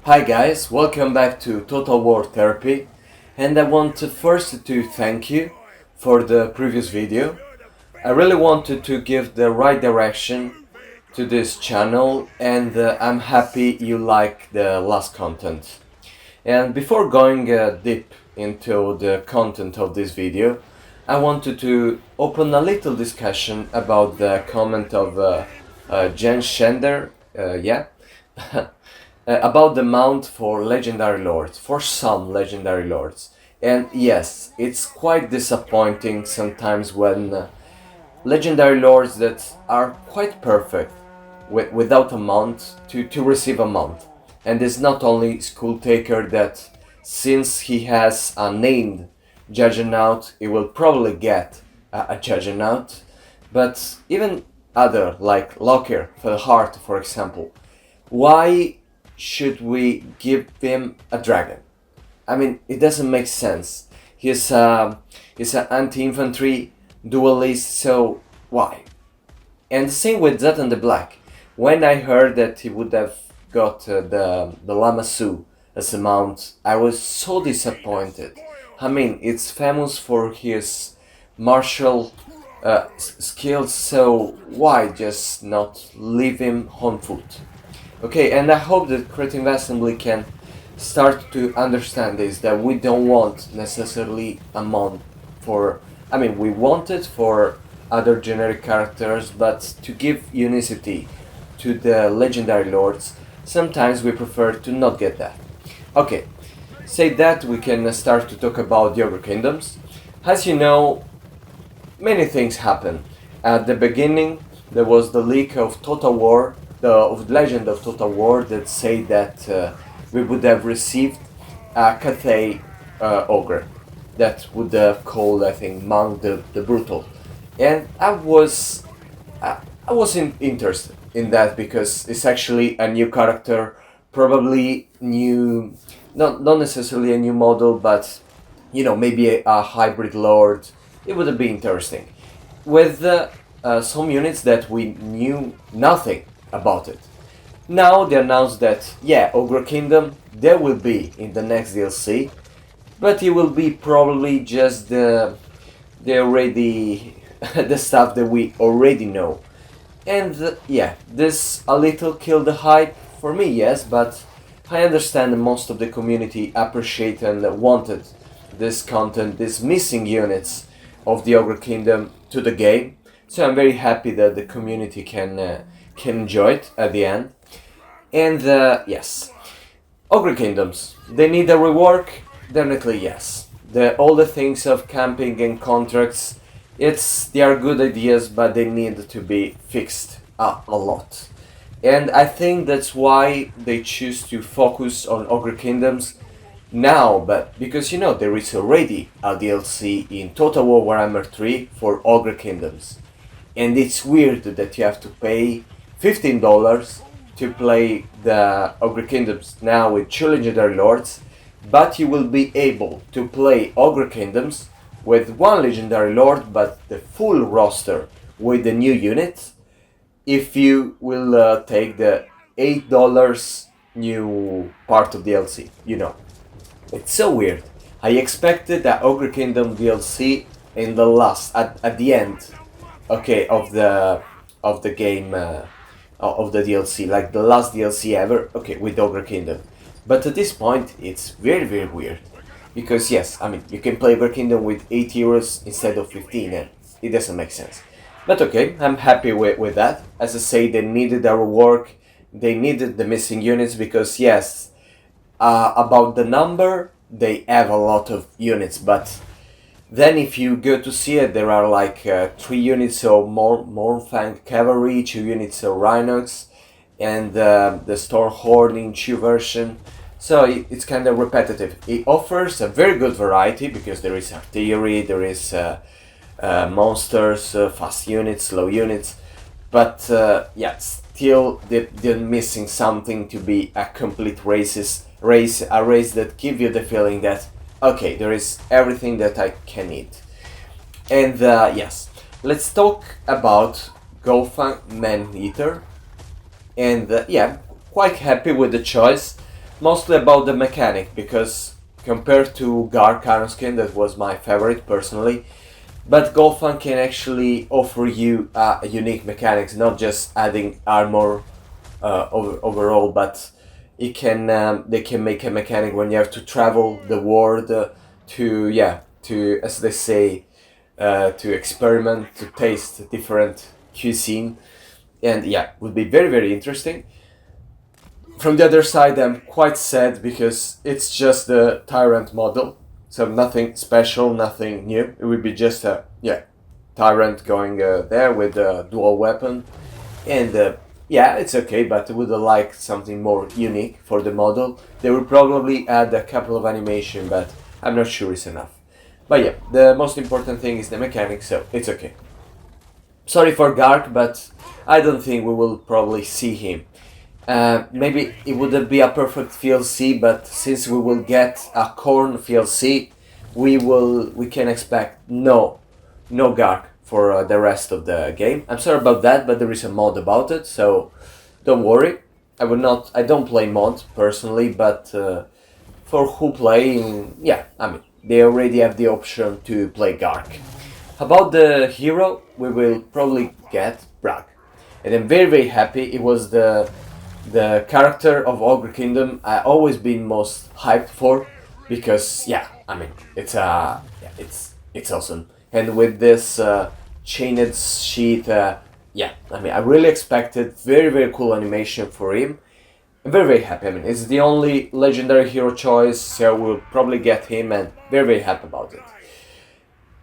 Hi guys, welcome back to Total War Therapy, and I want to first to thank you for the previous video. I really wanted to give the right direction to this channel, and I'm happy you like the last content. And before going deep into the content of this video, I wanted to open a little discussion about the comment of Jen Schender, about the mount for legendary lords, for some legendary lords. And yes, it's quite disappointing sometimes when legendary lords that are quite perfect without a mount to receive a mount. And it's not only Skulltaker that, since he has a named Juggernaut, he will probably get a Juggernaut, but even other like Locker, Felhart for example. Why should we give him a dragon? I mean, it doesn't make sense. He's an anti-infantry duelist, so why? And the same with Zatan the Black. When I heard that he would have got the Lamassu as a mount, I was so disappointed. I mean, it's famous for his martial skills, so why just not leave him on foot? Okay, and I hope that Creative Assembly can start to understand this, that we don't want necessarily a mount for... I mean, we want it for other generic characters, but to give unicity to the legendary lords, sometimes we prefer to not get that. Okay, say that we can start to talk about the Ogre Kingdoms. As you know, many things happen. At the beginning, there was the leak of Total War, of the Legend of Total War, that say that we would have received a Cathay Ogre that would have called, I think, Monk the Brutal. And I wasn't interested in that because it's actually a new character, probably new, not necessarily a new model, but you know, maybe a hybrid lord. It would be interesting. With some units that we knew nothing about it. Now they announced that, yeah, Ogre Kingdom, there will be in the next DLC, but it will be probably just the already the stuff that we already know. And yeah, this a little killed the hype for me, yes, but I understand most of the community appreciate and wanted this content, these missing units of the Ogre Kingdom to the game. So I'm very happy that the community can enjoy it at the end. And yes, Ogre Kingdoms, they need a rework? Definitely yes. All the things of camping and contracts, they are good ideas, but they need to be fixed a lot. And I think that's why they choose to focus on Ogre Kingdoms now, but because you know there is already a DLC in Total War Warhammer 3 for Ogre Kingdoms. And it's weird that you have to pay $15 to play the Ogre Kingdoms now with 2 legendary lords, but you will be able to play Ogre Kingdoms with 1 legendary lord, but the full roster with the new units, if you will take the $8 new part of DLC, you know. It's so weird. I expected the Ogre Kingdom DLC in the last, at the end, okay, of the game, of the DLC, like the last DLC ever, okay, with Ogre Kingdom. But at this point, it's very, very weird. Because yes, I mean, you can play Ogre Kingdom with 8 euros instead of 15, and it doesn't make sense. But okay, I'm happy with that. As I say, they needed a rework, they needed the missing units, because yes, about the number, they have a lot of units, but then if you go to see it, there are like 3 units of Mornfang Cavalry, 2 units of Rhinox, and the Storm Horde in 2 version. So it's kind of repetitive. It offers a very good variety because there is artillery, there is monsters, fast units, slow units, but yeah, still they're missing something to be a complete a race that give you the feeling that okay, there is everything that I can need. And yes, let's talk about Golgfag Man Eater. And yeah, quite happy with the choice. mostly about the mechanic, because compared to Gark Iron Skin, that was my favorite personally, but Golgfag can actually offer you unique mechanics, not just adding armor overall, but it can they can make a mechanic when you have to travel the world to, as they say, to experiment, to taste different cuisine, and yeah, would be very very interesting. From the other side, I'm quite sad because it's just the tyrant model, so nothing special, nothing new. It would be just a tyrant going there with a dual weapon, and yeah, it's okay, but I would like something more unique for the model. They will probably add a couple of animation, but I'm not sure it's enough. But yeah, the most important thing is the mechanics, so it's okay. Sorry for Gark, but I don't think we will probably see him. Maybe it wouldn't be a perfect VLC, but since we will get a khorne VLC, we can expect no Gark for the rest of the game. I'm sorry about that, but there is a mod about it, so don't worry. I don't play mod personally, but for who play, yeah, I mean, they already have the option to play Gark. About the hero, we will probably get Bragg, and I'm very very happy. It was the character of Ogre Kingdom I always been most hyped for, because yeah, I mean, it's awesome. And with this chained sheet, yeah, I mean, I really expected very very cool animation for him. I'm very very happy. I mean, it's the only legendary hero choice, so we'll probably get him, and very very happy about it.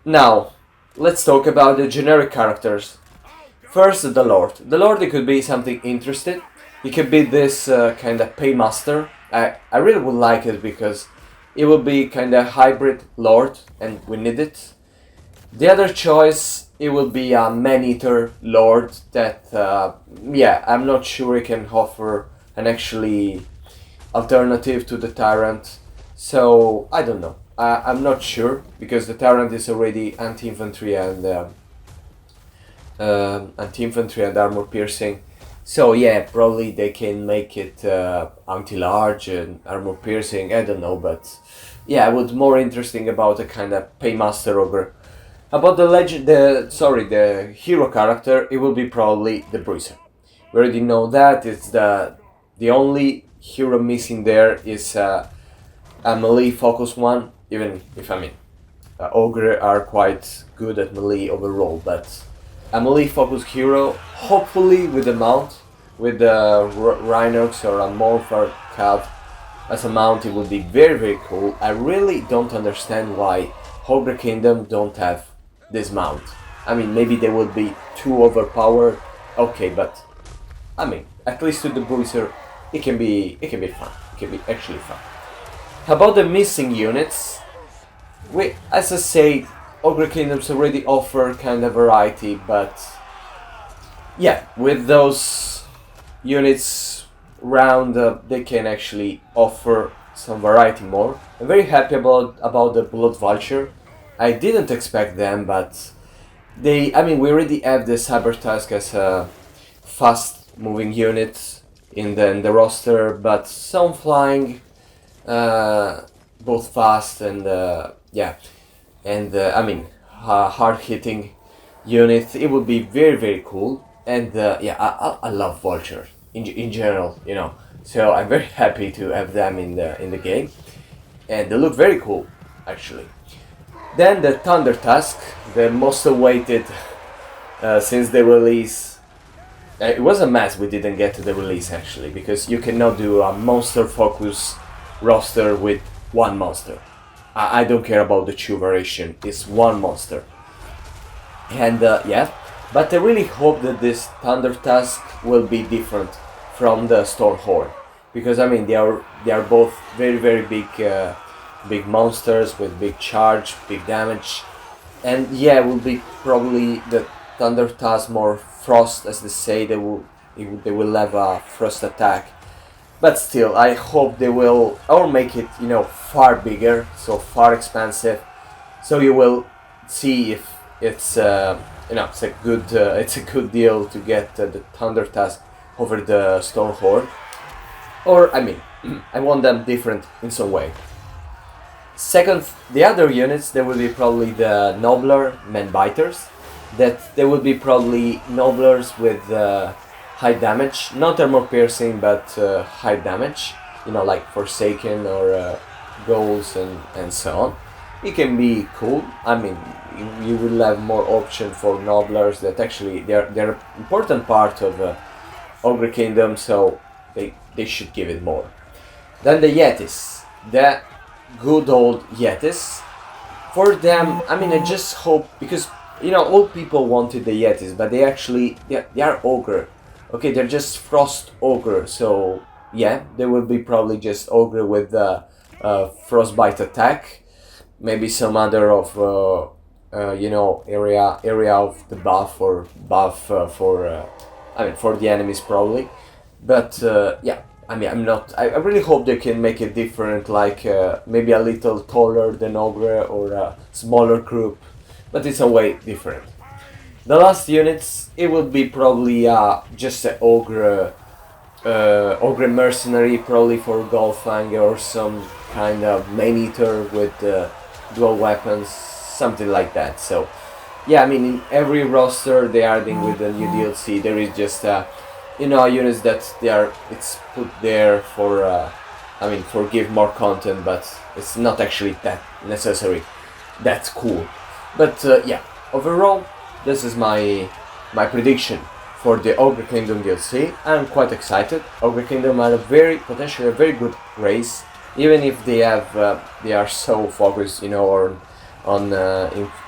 Now, let's talk about the generic characters. First, the Lord. The Lord, it could be something interesting. It could be this kind of paymaster. I really would like it because it will be kind of hybrid Lord, and we need it. The other choice, it will be a man-eater Lord that, yeah, I'm not sure it can offer an actually alternative to the Tyrant. So, I don't know. I'm not sure, because the Tyrant is already anti-infantry and armor piercing. So yeah, probably they can make it anti-large and armor piercing, I don't know, but yeah, I was more interesting about a kind of paymaster ogre. About the hero character, it will be probably the bruiser. We already know that. It's the only hero missing there is a melee focus one, even if, I mean, ogre are quite good at melee overall, but a melee focused hero, hopefully with a mount, with the Rhinox or a Morphar Calf as a mount, it would be very very cool. I really don't understand why Ogre Kingdom don't have this mount. I mean, maybe they would be too overpowered, okay, but I mean, at least to the bruiser, it can be fun. It can be actually fun. About the missing units, as I say, Ogre Kingdoms already offer kind of variety, but yeah, with those units round, they can actually offer some variety more. I'm very happy about the Blood Vulture. I didn't expect them, but we already have the thundertusk as a fast moving unit in the roster, but some flying, both fast and hard hitting unit. It would be very very cool, and I love vultures in general, you know. So I'm very happy to have them in the game, and they look very cool actually. Then the thundertusk, the most awaited since the release. It was a mess we didn't get to the release actually, because you cannot do a monster focus roster with one monster. I don't care about the two variation, it's one monster. And but I really hope that this thundertusk will be different from the Stormhorn, because I mean they are both very very big monsters with big charge, big damage, and yeah, will be probably the thundertusk more frost, as they say. They will have a frost attack, but still I hope they will or make it, you know, far bigger, so far expansive, so you will see if it's it's a good deal to get the thundertusk over the Stormhorn. Or I mean, I want them different in some way. Second, the other units, there will be probably the nobler men biters. That there will be probably noblers with high damage, not armor piercing, but high damage. You know, like Forsaken or goals and so on. It can be cool. I mean, you will have more option for nobblers that actually they're an important part of Ogre Kingdom, so they should give it more. Then the Yetis, the good old Yetis. For them, I mean, I just hope, because you know all people wanted the Yetis, but they are ogre. Okay, they're just frost ogre, so yeah, they will be probably just ogre with the frostbite attack, maybe some other of you know area of the buff or buff for I mean for the enemies probably, but yeah. I mean, I really hope they can make it different, like maybe a little taller than Ogre or a smaller group, but it's a way different. The last units, it would be probably just an Ogre mercenary, probably for Golgfag or some kind of main eater with dual weapons, something like that. So, yeah, I mean, in every roster they are adding with the new DLC, there is just you know, units that it's put there for I mean for give more content, but it's not actually that necessary. That's cool. But yeah, overall, this is my prediction for the Ogre Kingdom DLC. I'm quite excited. Ogre Kingdom are potentially a very good race, even if they are so focused, you know, on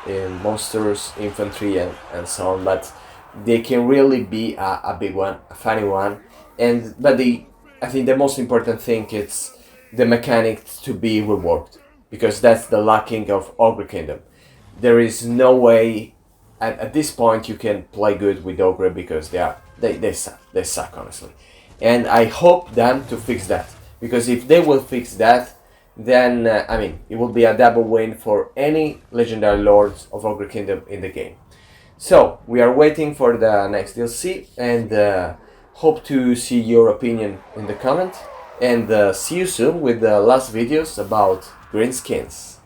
in monsters, infantry, and so on. But they can really be a big one, a funny one, but I think the most important thing is the mechanic to be reworked, because that's the lacking of Ogre Kingdom. There is no way at this point you can play good with Ogre, because they suck honestly, and I hope them to fix that, because if they will fix that, then I mean it will be a double win for any legendary lords of Ogre Kingdom in the game. So, we are waiting for the next DLC, and hope to see your opinion in the comment, and see you soon with the last videos about greenskins.